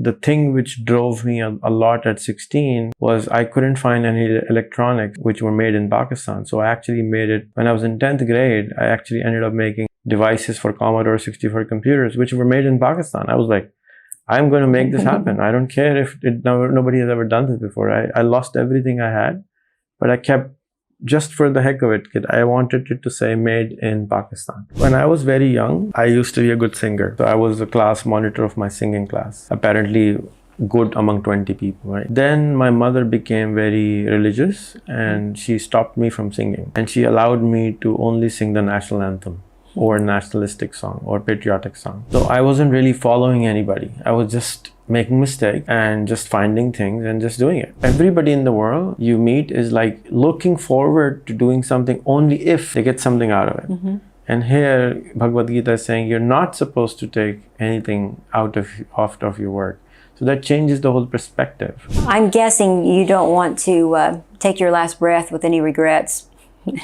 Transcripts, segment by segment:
the thing which drove me a lot at 16 was I couldn't find any electronics which were made in Pakistan. So I actually made it when I was in 10th grade. I actually ended up making devices for Commodore 64 computers which were made in Pakistan. I was like, I'm going to make this happen. I don't care if nobody has ever done this before. I lost everything I had, but I kept, just for the heck of it, I wanted it to say made in Pakistan. When I was very young, I used to be a good singer. So I was the class monitor of my singing class, apparently good among 20 people, right? Then my mother became very religious and she stopped me from singing. And she allowed me to only sing the national anthem or nationalistic song or patriotic song. So I wasn't really following anybody. I was just making mistakes and just finding things and just doing it. Everybody in the world you meet is like looking forward to doing something only if they get something out of it. And here Bhagavad Gita is saying you're not supposed to take anything out of your work. So that changes the whole perspective. I'm guessing you don't want to take your last breath with any regrets.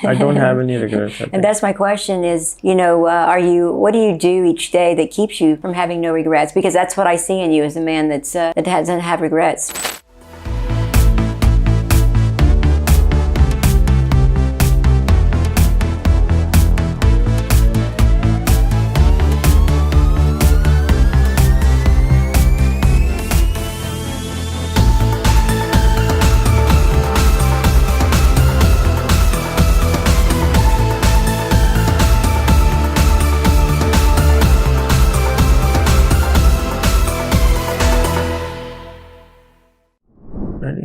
I don't have any regrets. And that's my question is, you know, what do you do each day that keeps you from having no regrets? Because that's what I see in you as a man that doesn't have regrets.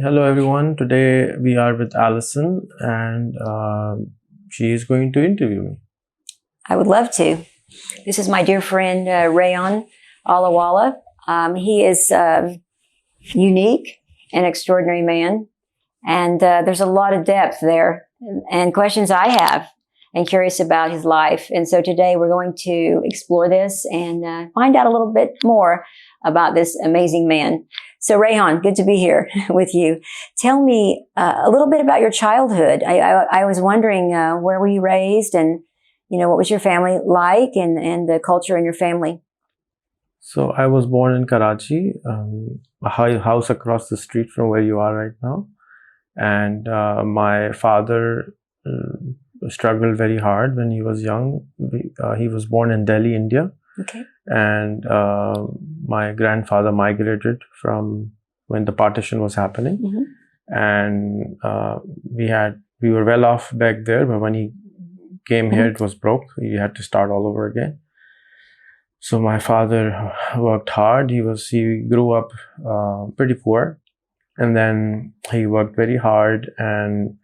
Hello everyone, today we are with Allison and she is going to interview me. I would love to. This is my dear friend Rayon Alawala. He is a unique and extraordinary man, and there's a lot of depth there and questions I have and curious about his life. And so today we're going to explore this and find out a little bit more about this amazing man. So Rayhan, good to be here with you. Tell me a little bit about your childhood. I was wondering where were you raised, and you know, what was your family like, and the culture in your family? So I was born in Karachi, a house across the street from where you are right now. And my father struggled very hard when he was young. He was born in Delhi, India. Okay. And my grandfather migrated from when the partition was happening. And we were well off back there, but when he came here, it was broke. He had to start all over again. So my father worked hard. He grew up pretty poor, and then he worked very hard, and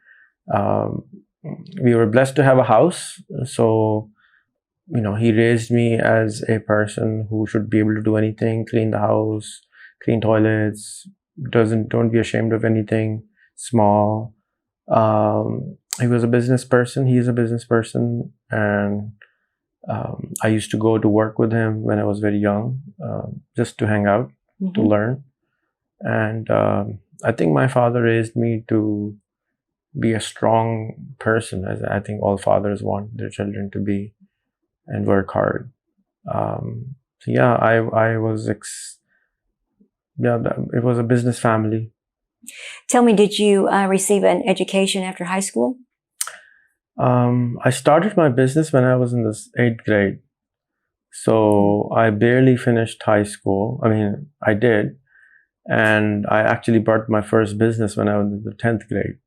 we were blessed to have a house. So you know, he raised me as a person who should be able to do anything, clean the house, clean toilets, don't be ashamed of anything small. He was a business person, he is a business person, and I used to go to work with him when I was very young, just to hang out, to learn. And I think my father raised me to be a strong person, as I think all fathers want their children to be, and work hard. So yeah, it was a business family. Tell me, did you receive an education after high school? I started my business when I was in the 8th grade. So I barely finished high school. I mean, I did. And I actually bought my first business when I was in the 10th grade.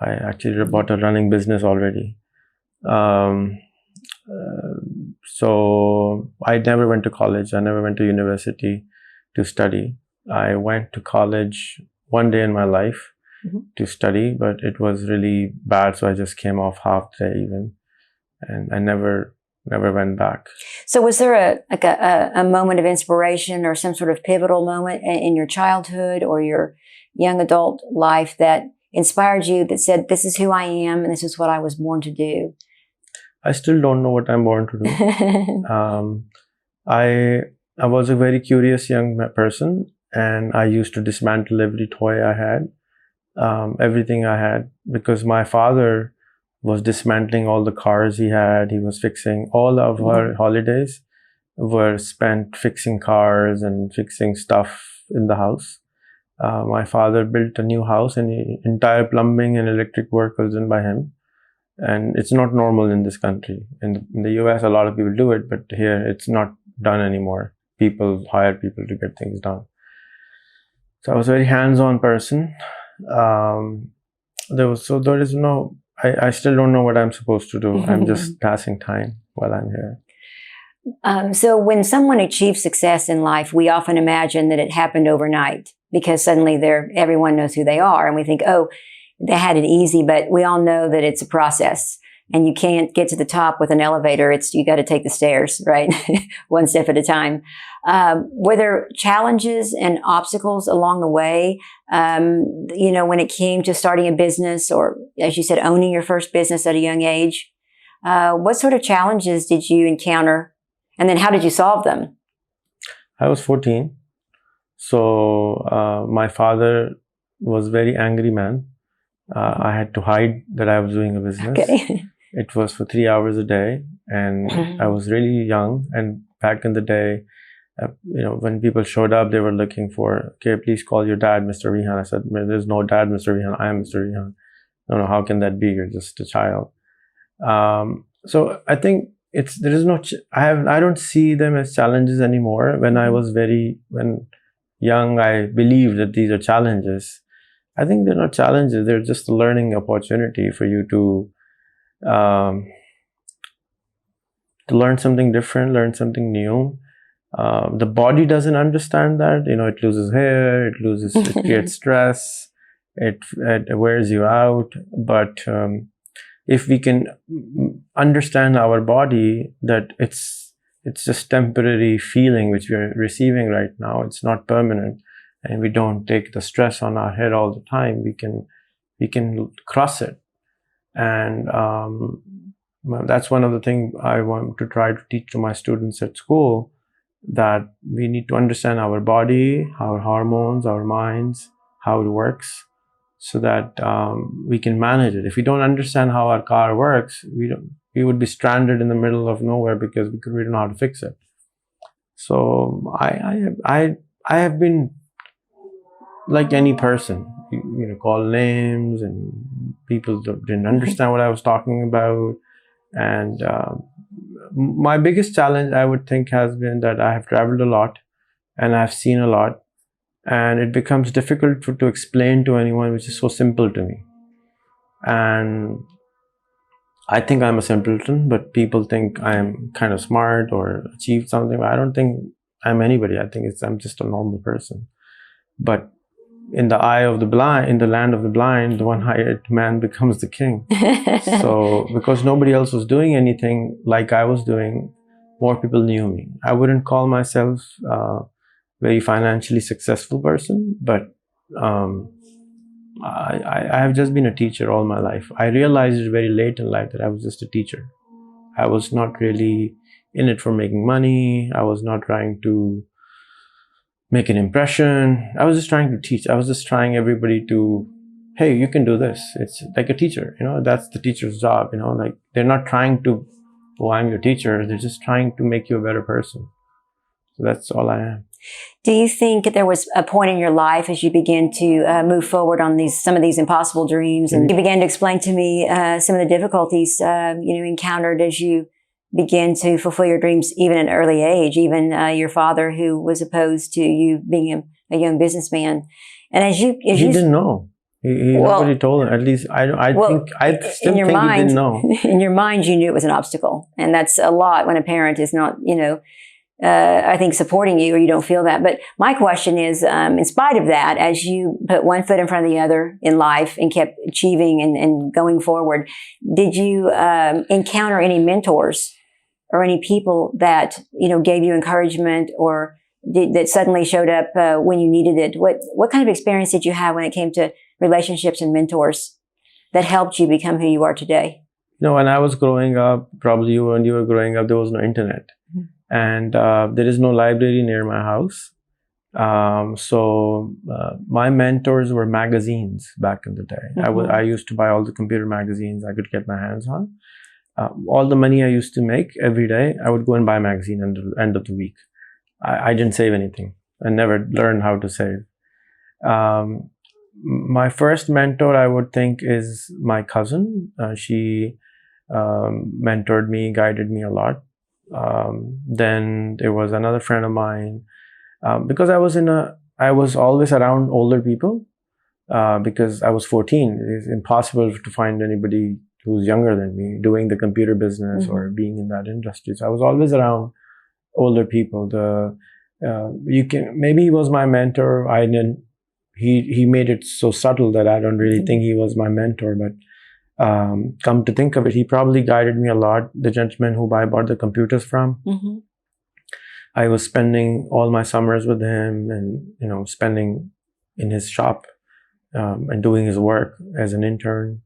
I actually bought a running business already. So I never went to college. I never went to university to study. I went to college one day in my life to study, but it was really bad. So I just came off half day even, and I never went back. So was there a moment of inspiration or some sort of pivotal moment in your childhood or your young adult life that inspired you, that said, this is who I am and this is what I was born to do? I still don't know what I'm born to do. I was a very curious young person, and I used to dismantle every toy I had, everything I had, because my father was dismantling all the cars he had. He was fixing all of our holidays. were spent fixing cars and fixing stuff in the house. My father built a new house, and the entire plumbing and electric work was done by him. And it's not normal in this country. In the US, a lot of people do it, but here it's not done anymore. People hire people to get things done. So I was a very hands-on person. There is no, I still don't know what I'm supposed to do. I'm just passing time while I'm here. So when someone achieves success in life, we often imagine that it happened overnight because suddenly everyone knows who they are. And we think, oh, they had it easy, but we all know that it's a process and you can't get to the top with an elevator. You got to take the stairs, right? One step at a time. Were there challenges and obstacles along the way? When it came to starting a business or, as you said, owning your first business at a young age, what sort of challenges did you encounter? And then how did you solve them? I was 14. So my father was a very angry man. I had to hide that I was doing a business. Okay. It was for 3 hours a day, and I was really young. And back in the day, when people showed up, they were looking for, okay, please call your dad, Mr. Rehan. I said, there's no dad, Mr. Rehan. I am Mr. Rehan. No, how can that be? You're just a child. So I think I don't see them as challenges anymore. When I was when young, I believed that these are challenges. I think they're not challenges. They're just a learning opportunity for you to learn something different, learn something new. The body doesn't understand that. It loses hair, it creates stress, it wears you out. But if we can understand our body, that it's just temporary feeling which we are receiving right now. It's not permanent. And we don't take the stress on our head all the time, we can cross it. And that's one of the things I want to try to teach to my students at school, that we need to understand our body, our hormones, our minds, how it works, so that we can manage it. If we don't understand how our car works, we would be stranded in the middle of nowhere because we don't know how to fix it. So I have been like any person, call names, and people didn't understand what I was talking about. And my biggest challenge, I would think, has been that I have traveled a lot and I've seen a lot, and it becomes difficult to explain to anyone which is so simple to me. And I think I'm a simpleton, but people think I'm kind of smart or achieved something. I don't think I'm anybody. I think I'm just a normal person. But in the eye of the blind, in the land of the blind, the one-eyed man becomes the king. So because nobody else was doing anything like I was doing, more people knew me. I wouldn't call myself a very financially successful person, but I have just been a teacher all my life. I realized it very late in life that I was just a teacher. I was not really in it for making money. I was not trying to make an impression. I was just trying to teach. I was just trying everybody to, hey, you can do this. It's like a teacher, that's the teacher's job, like they're not trying to, oh, I'm your teacher. They're just trying to make you a better person. So that's all I am. Do you think there was a point in your life as you began to move forward on some of these impossible dreams, and you began to explain to me some of the difficulties encountered as you begin to fulfill your dreams, even at an early age, even your father, who was opposed to you being a young businessman. And he didn't know. Nobody told him. At least I still think he didn't know. In your mind, you knew it was an obstacle, and that's a lot when a parent is not, I think, supporting you, or you don't feel that. But my question is, in spite of that, as you put one foot in front of the other in life and kept achieving and going forward, did you encounter any mentors or any people that, gave you encouragement, or that suddenly showed up when you needed it? What kind of experience did you have when it came to relationships and mentors that helped you become who you are today? When I was growing up, probably when you were growing up, there was no internet. And there is no library near my house. So my mentors were magazines back in the day. I used to buy all the computer magazines I could get my hands on. All the money I used to make every day, I would go and buy a magazine at the end of the week. I didn't save anything. I never learned how to save. My first mentor, I would think, is my cousin. She mentored me, guided me a lot. Then there was another friend of mine. Because I was always around older people. Because I was 14. It's impossible to find anybody who's younger than me doing the computer business or being in that industry. So I was always around older people. Maybe he was my mentor. I didn't. He made it so subtle that I don't really think he was my mentor. But come to think of it, he probably guided me a lot. The gentleman who I bought the computers from. I was spending all my summers with him, and spending in his shop. And doing his work as an intern,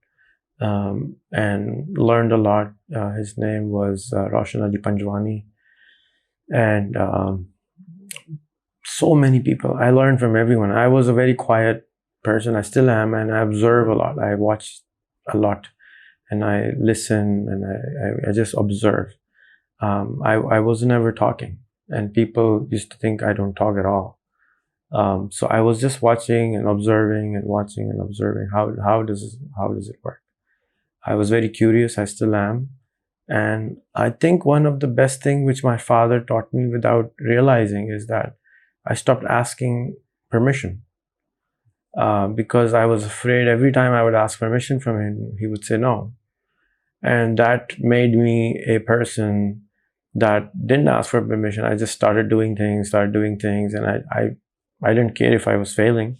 and learned a lot. His name was Roshan Ali Panjwani, and so many people. I learned from everyone. I was a very quiet person. I still am, and I observe a lot. I watch a lot, and I listen, and I just observe. I was never talking, and people used to think I don't talk at all. So I was just watching and observing and watching and observing. How does it work? I was very curious. I still am. And I think one of the best things which my father taught me without realizing is that I stopped asking permission. Because I was afraid every time I would ask permission from him, he would say no. And that made me a person that didn't ask for permission. I just started doing things, and I didn't care if I was failing.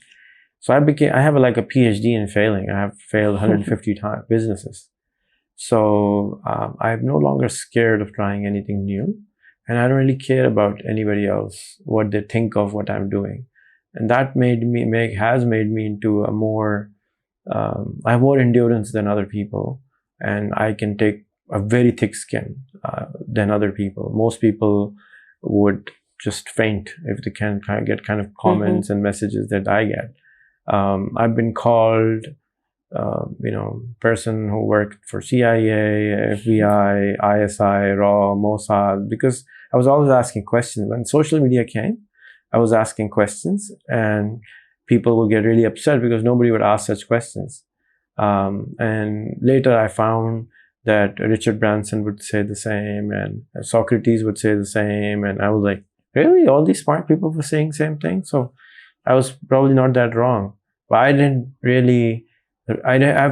So I have like a PhD in failing. I have failed 150 times businesses. So I'm no longer scared of trying anything new. And I don't really care about anybody else, what they think of what I'm doing. And that has made me into a more, I have more endurance than other people. And I can take a very thick skin than other people. Most people would just faint if they can get kind of comments and messages that I get. I've been called, person who worked for CIA, FBI, ISI, RAW, Mossad, because I was always asking questions. When social media came, I was asking questions, and people would get really upset because nobody would ask such questions. And later I found that Richard Branson would say the same, and Socrates would say the same, and I was like, really? All these smart people were saying the same thing? So I was probably not that wrong. But I've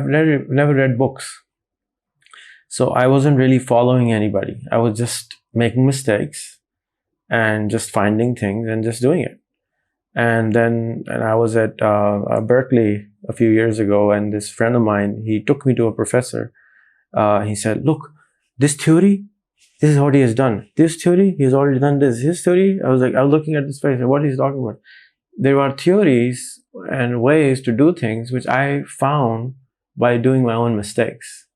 never read books. So I wasn't really following anybody. I was just making mistakes and just finding things and just doing it. And I was at Berkeley a few years ago, and this friend of mine, he took me to a professor. He said, look, this theory, this is what he has done. This theory, he's already done this. His theory, I was looking at this face, what he's talking about. There are theories and ways to do things which I found by doing my own mistakes.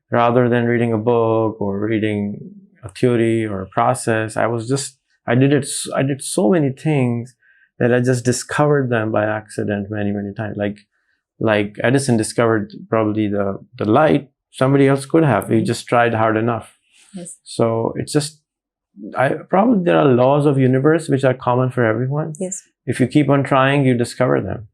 Rather than reading a book or reading a theory or a process. I did so many things that I just discovered them by accident many, many times. Like Edison discovered probably the light, somebody else could have. He just tried hard enough. Yes. So it's just, probably there are laws of universe which are common for everyone. Yes. If you keep on trying, you discover them.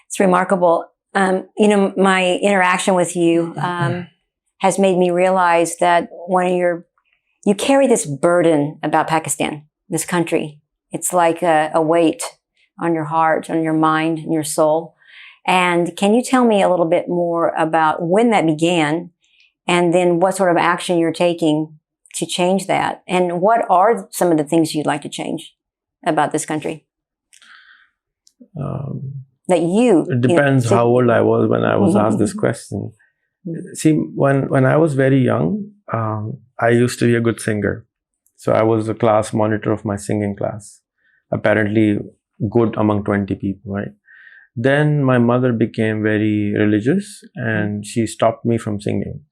It's remarkable. My interaction with you has made me realize that you carry this burden about Pakistan, this country. It's like a weight on your heart, on your mind, and your soul. And can you tell me a little bit more about when that began, and then what sort of action you're taking to change that? And what are some of the things you'd like to change about this country? It depends how old I was when I was asked this question. See, when I was very young, I used to be a good singer. So I was a class monitor of my singing class. Apparently good among 20 people, right? Then my mother became very religious, and she stopped me from singing.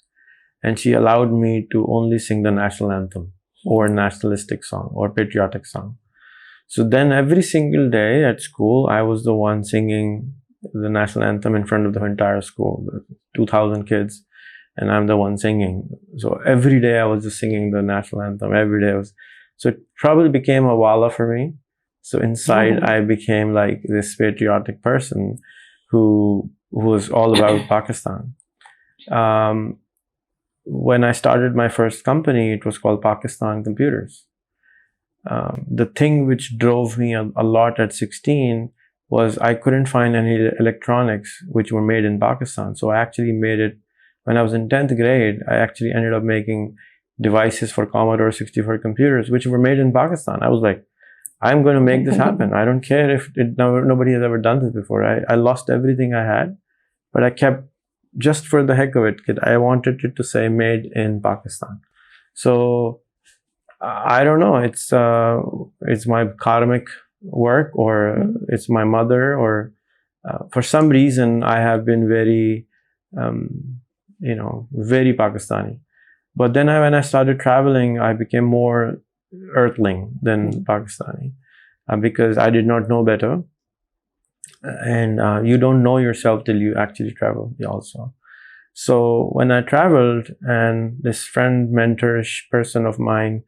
And she allowed me to only sing the national anthem or nationalistic song or patriotic song. So then every single day at school, I was the one singing the national anthem in front of the entire school, 2,000 kids. and I'm the one singing. So every day I was just singing the national anthem. Every day so it probably became a wala for me. So inside I became like this patriotic person who was all about Pakistan. When I started my first company, it was called Pakistan Computers. The thing which drove me a lot at 16 was I couldn't find any electronics which were made in Pakistan. So I actually made it when I was in 10th grade. I actually ended up making devices for Commodore 64 computers, which were made in Pakistan. I was like, I'm going to make this happen. I don't care if nobody has ever done this before. I lost everything I had, but I kept, just for the heck of it, I wanted it to say made in Pakistan. So I don't know. It's my karmic work, or it's my mother, or for some reason I have been very, very Pakistani. But then when I started traveling, I became more earthling than Pakistani because I did not know better. And you don't know yourself till you actually travel also. So when I traveled, and this friend, mentor-ish person of mine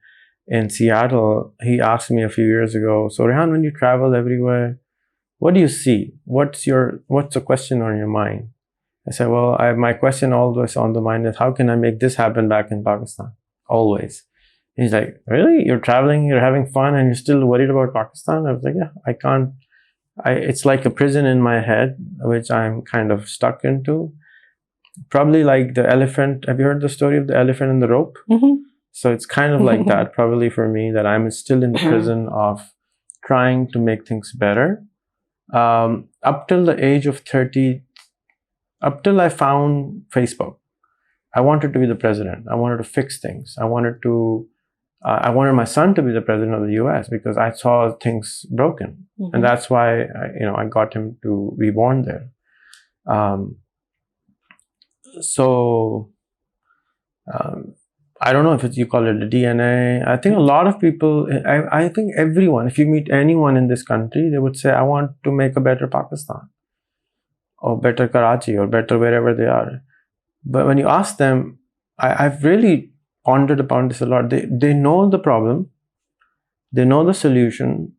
in Seattle, he asked me a few years ago, so Rehan, when you travel everywhere, what do you see? What's the question on your mind? I said, well, my question always on the mind is, how can I make this happen back in Pakistan? Always. He's like, really? You're traveling, you're having fun, and you're still worried about Pakistan? I was like, yeah, I can't. It's like a prison in my head, which I'm kind of stuck into. Probably like the elephant. Have you heard the story of the elephant and the rope? So it's kind of like that, probably for me, that I'm still in the prison of trying to make things better. Up till the age of 30, up till I found Facebook, I wanted to be the president. I wanted to fix things. I wanted my son to be the president of the US because I saw things broken. And that's why I got him to be born there. I don't know if you call it the DNA. I think a lot of people, I think everyone, if you meet anyone in this country, they would say, I want to make a better Pakistan, or better Karachi, or better wherever they are. But when you ask them, I've really pondered upon this a lot. They know the problem, they know the solution,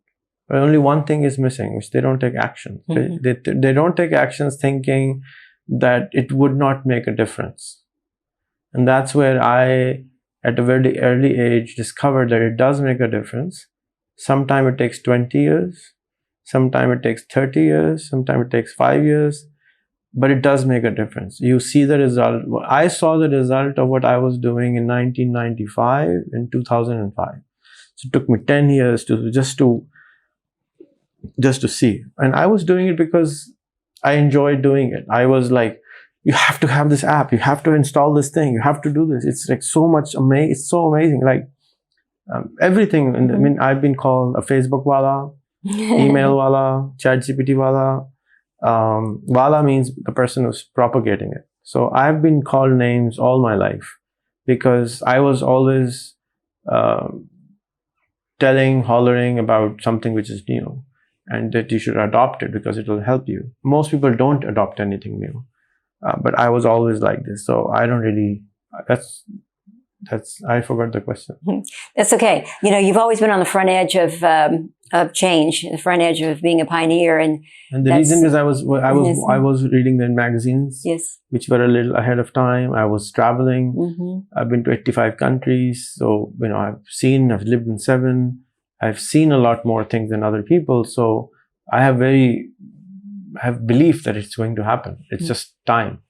but only one thing is missing, which they don't take action. They don't take actions thinking that it would not make a difference. And that's where I, at a very early age, discovered that it does make a difference. Sometimes it takes 20 years, sometimes it takes 30 years, sometimes it takes 5 years, but it does make a difference. You see the result. I saw the result of what I was doing in 1995 and 2005. So it took me 10 years just to see. And I was doing it because I enjoyed doing it. I was like, you have to have this app, you have to install this thing, you have to do this. It's like so much amazing. It's so amazing. Like everything. I mean, I've been called a Facebook wala, email wala, chat GPT wala. Wala means the person who's propagating it. So I've been called names all my life because I was always hollering about something which is new, and that you should adopt it because it will help you. Most people don't adopt anything new. But I was always like this. So I don't really, I forgot the question. That's okay. You've always been on the front edge of change, the front edge of being a pioneer. And the reason is I was reading the magazines, yes, which were a little ahead of time. I was traveling. I've been to 85 countries. So, I've lived in 7. I've seen a lot more things than other people. So I have belief that it's going to happen. It's just time.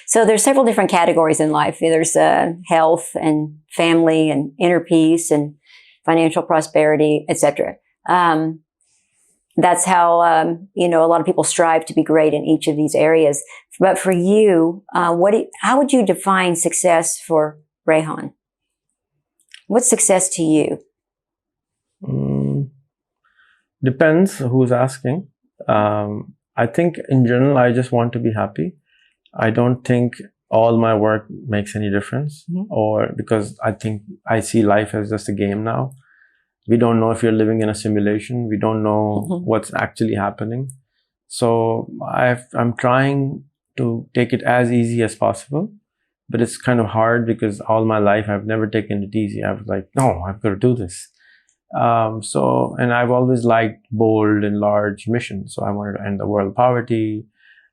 So there's several different categories in life. There's health and family and inner peace and financial prosperity, etc. That's how, a lot of people strive to be great in each of these areas. But for you, how would you define success for Rehan? What's success to you? Depends who's asking. I think in general, I just want to be happy. I don't think all my work makes any difference, or because I think I see life as just a game now. We don't know if you're living in a simulation. We don't know what's actually happening. So I'm trying to take it as easy as possible but it's kind of hard because all my life I've never taken it easy. I was like, no, I've got to do this. And I've always liked bold and large missions. So I wanted to end the world poverty.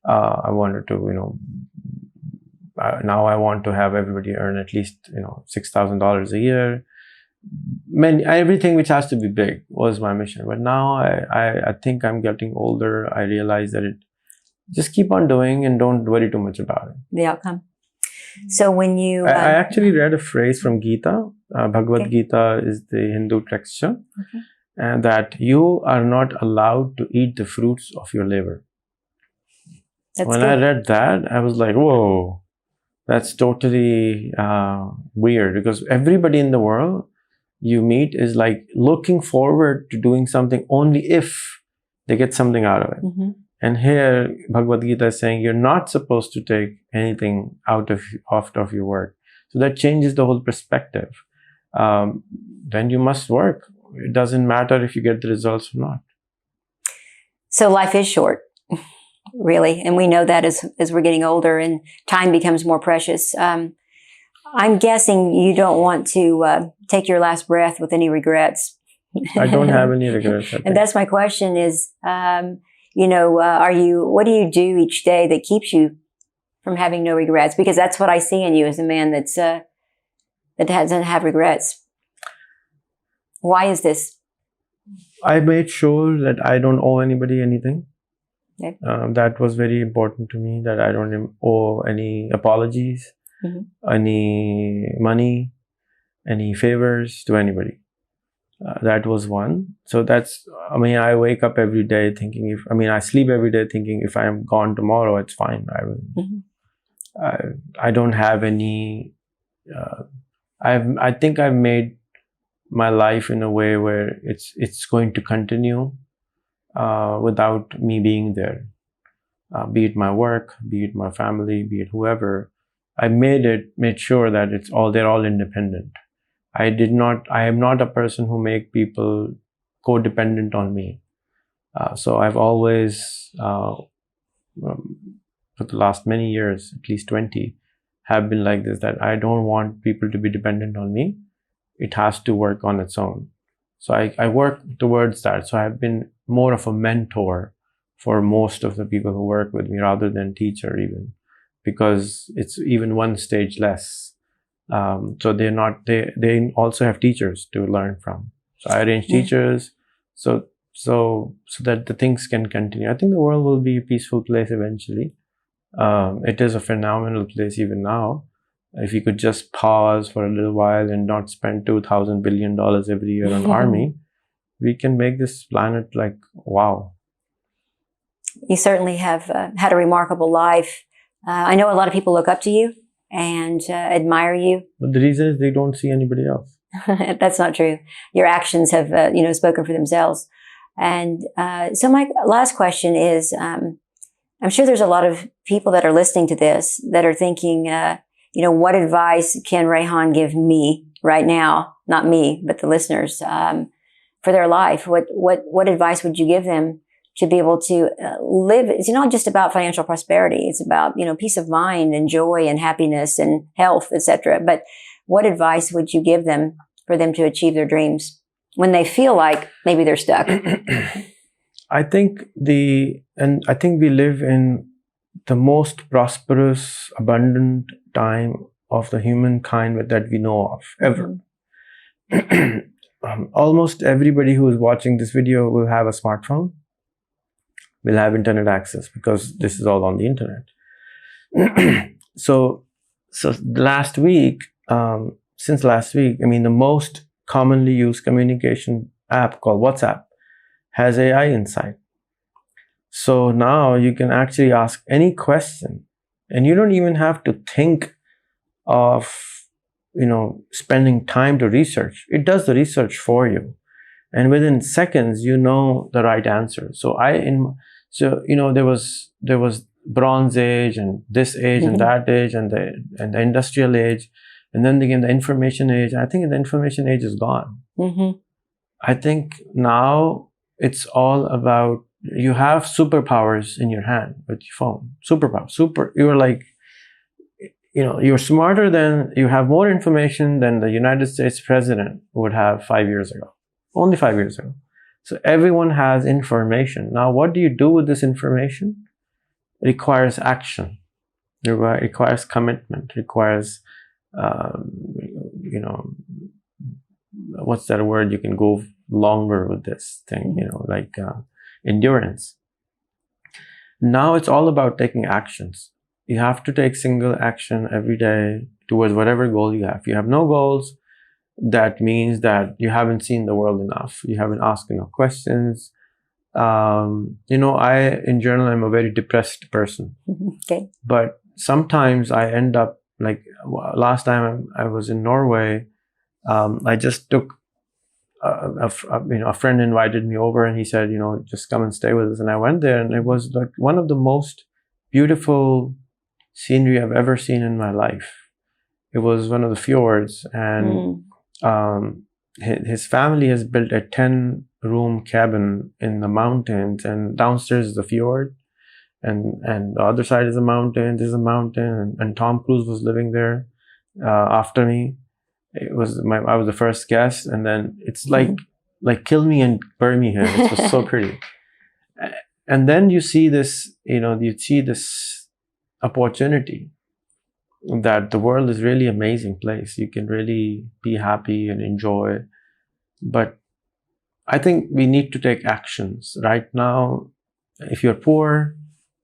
I wanted to, now I want to have everybody earn at least, $6,000 a year. Everything which has to be big was my mission. But now I think I'm getting older. I realize that just keep on doing and don't worry too much about it. The outcome. So when you... I actually read a phrase from Gita. Bhagavad Gita is the Hindu texture. And that you are not allowed to eat the fruits of your labor. When I read that, I was like, whoa, that's totally weird, because everybody in the world you meet is like looking forward to doing something only if they get something out of it. And here Bhagavad Gita is saying you're not supposed to take anything out of your work. So that changes the whole perspective. Then you must work. It doesn't matter if you get the results or not. So life is short, really. And we know that as we're getting older and time becomes more precious. I'm guessing you don't want to take your last breath with any regrets. I don't have any regrets. And that's my question is, what do you do each day that keeps you from having no regrets? Because that's what I see in you as a man that doesn't have regrets. Why is this? I made sure that I don't owe anybody anything. Okay. That was very important to me, that I don't owe any apologies, any money, any favors to anybody. That was one. So I wake up every day thinking I sleep every day thinking if I am gone tomorrow, it's fine. I don't have any, I think I've made my life in a way where it's going to continue without me being there. Be it my work, be it my family, be it whoever. I made sure that they're all independent. I am not a person who make people codependent on me. So I've always, for the last many years, at least 20, have been like this, that I don't want people to be dependent on me. It has to work on its own. So I work towards that. So I've been more of a mentor for most of the people who work with me rather than teacher even, because it's even one stage less. So they also have teachers to learn from. So I arrange teachers so that the things can continue. I think the world will be a peaceful place eventually. It is a phenomenal place even now. If you could just pause for a little while and not spend $2,000 billion every year on army, we can make this planet like, wow. You certainly have had a remarkable life. I know a lot of people look up to you and admire you. But the reason is they don't see anybody else. That's not true. Your actions have, spoken for themselves. And so my last question is, I'm sure there's a lot of people that are listening to this that are thinking, what advice can Rehan give me right now? Not me, but the listeners, for their life. What advice would you give them to be able to live? It's not just about financial prosperity. It's about, peace of mind and joy and happiness and health, etc. But what advice would you give them for them to achieve their dreams when they feel like maybe they're stuck? I think we live in the most prosperous, abundant time of the humankind that we know of ever. Almost everybody who is watching this video will have a smartphone, will have internet access, because this is all on the internet. So last week, since last week, the most commonly used communication app called WhatsApp has AI inside. So now you can actually ask any question, and you don't even have to think of, spending time to research. It does the research for you, and within seconds, you know the right answer. So there was Bronze Age and this age and that age and the Industrial Age, and then again the Information Age. I think the Information Age is gone. I think now it's all about, you have superpowers in your hand with your phone. Superpower. You're like, you're smarter than, you have more information than the United States president would have 5 years ago. Only 5 years ago. So everyone has information. Now, what do you do with this information? It requires action. It requires commitment. It requires, what's that word? You can go longer with this thing, like endurance. Now it's all about taking actions. You have to take single action every day towards whatever goal you have. If you have no goals, that means that you haven't seen the world enough. You haven't asked enough questions. In general, I'm a very depressed person. Okay. But sometimes I end up, like last time I was in Norway, I just took a friend invited me over, and he said, just come and stay with us. And I went there, and it was like one of the most beautiful scenery I've ever seen in my life. It was one of the fjords, and his family has built a 10-room cabin in the mountains, and downstairs is the fjord, and the other side is a mountain. There's a mountain, and Tom Cruise was living there after me. I was the first guest, and then it's like kill me and bury me here. It was so pretty. And then you see this, this opportunity that the world is really amazing place. You can really be happy and enjoy. But I think we need to take actions right now. If you're poor,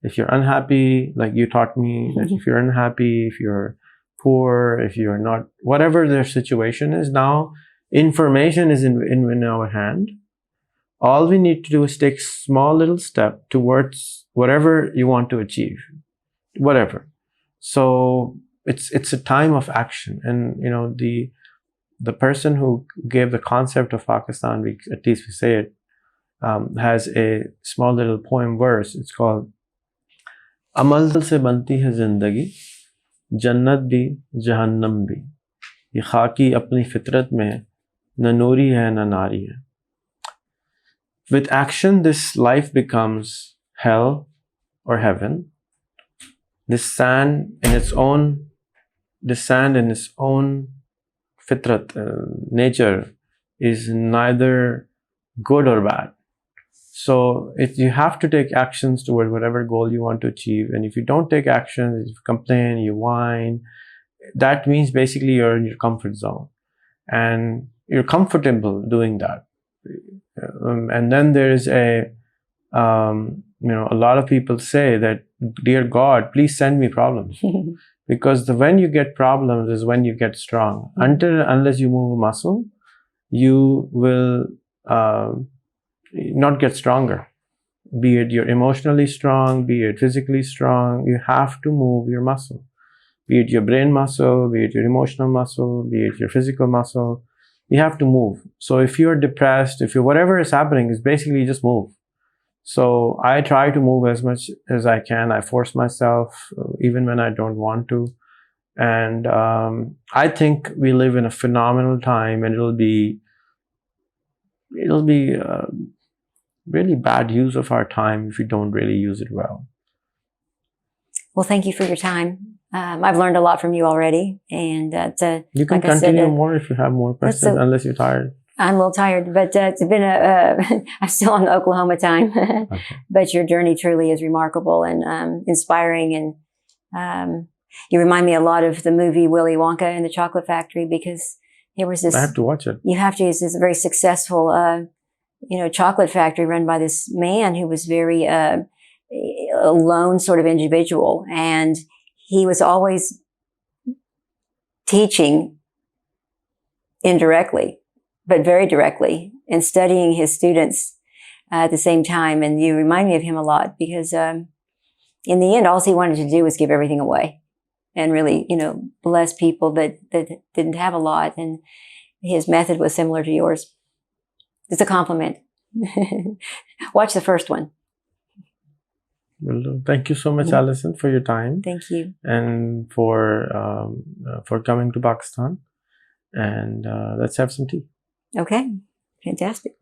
if you're unhappy, like you taught me, that if you're unhappy, if you're poor, if you're not, whatever their situation is now, information is in our hand. All we need to do is take small little step towards whatever you want to achieve, whatever. So it's a time of action. And the person who gave the concept of Pakistan, at least we say it, has a small little poem verse. It's called Amal se banti hai zindagi, जन्नत भी जहन्नम भी, ये खाकी अपनी फितरत में न नूरी है न नारी है. With action, this life becomes hell or heaven. This sand in its own fitrat, nature, is neither good or bad. So you have to take actions toward whatever goal you want to achieve. And if you don't take actions, if you complain, you whine, that means basically you're in your comfort zone. And you're comfortable doing that. And then there is a lot of people say that, dear God, please send me problems. Because when you get problems is when you get strong. Unless you move a muscle, you will not get stronger. Be it you're emotionally strong, be it physically strong, you have to move your muscle. Be it your brain muscle, be it your emotional muscle, be it your physical muscle, you have to move. So if you're depressed, whatever is happening, is basically just move. So I try to move as much as I can. I force myself, even when I don't want to. And I think we live in a phenomenal time, and it'll be really bad use of our time if we don't really use it well. Well, thank you for your time. I've learned a lot from you already, and you can continue more if you have more questions, unless you're tired. I'm a little tired, but it's been I'm still on the Oklahoma time. Okay. But your journey truly is remarkable and inspiring, and you remind me a lot of the movie Willy Wonka and the Chocolate Factory, because there was this. I have to watch it. You have to. It's this very successful, chocolate factory run by this man who was very a lone sort of individual, and he was always teaching indirectly, but very directly, and studying his students at the same time. And you remind me of him a lot, because in the end, all he wanted to do was give everything away and really, bless people that didn't have a lot. And his method was similar to yours. It's a compliment. Watch the first one. Well, thank you so much, Alison, for your time. Thank you. And for coming to Pakistan. And let's have some tea. Okay. Fantastic.